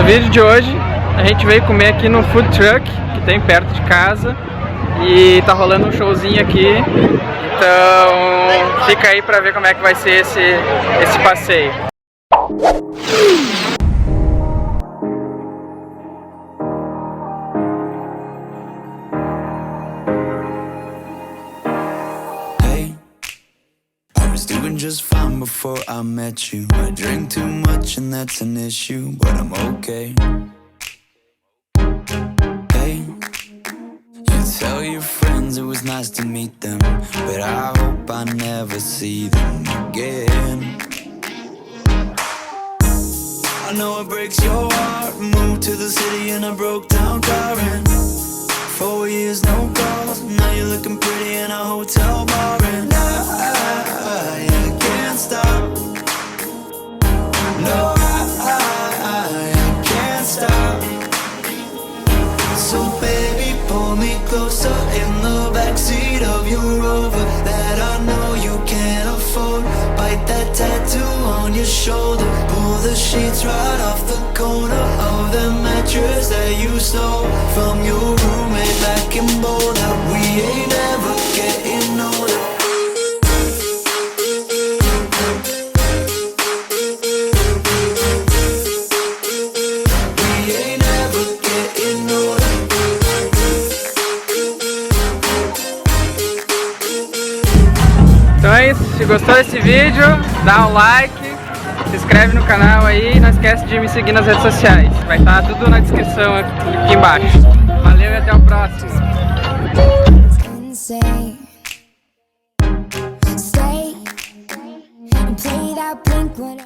vídeo de hoje a gente veio comer aqui no food truck que tem perto de casa e tá rolando um showzinho aqui, então fica aí pra ver como é que vai ser esse passeio. Doing just fine before I met you. I drink too much and that's an issue, but I'm okay. Hey, you tell your friends it was nice to meet them, but I hope I never see them again. I know it breaks your heart. Moved to the city in a broke down car and 4 years no calls. Now you're looking pretty in a hotel bar and I can't stop. No, I can't stop. So baby, pull me closer in the backseat of your Rover that I know you can't afford. Bite that tattoo on your shoulder. Pull the sheets right off the corner of the mattress that you stole from your roommate back in Boulder. We ain't ever getting older. Então é isso, se gostou desse vídeo, dá um like, se inscreve no canal aí e não esquece de me seguir nas redes sociais. Vai estar tudo na descrição aqui embaixo. Valeu e até o próximo!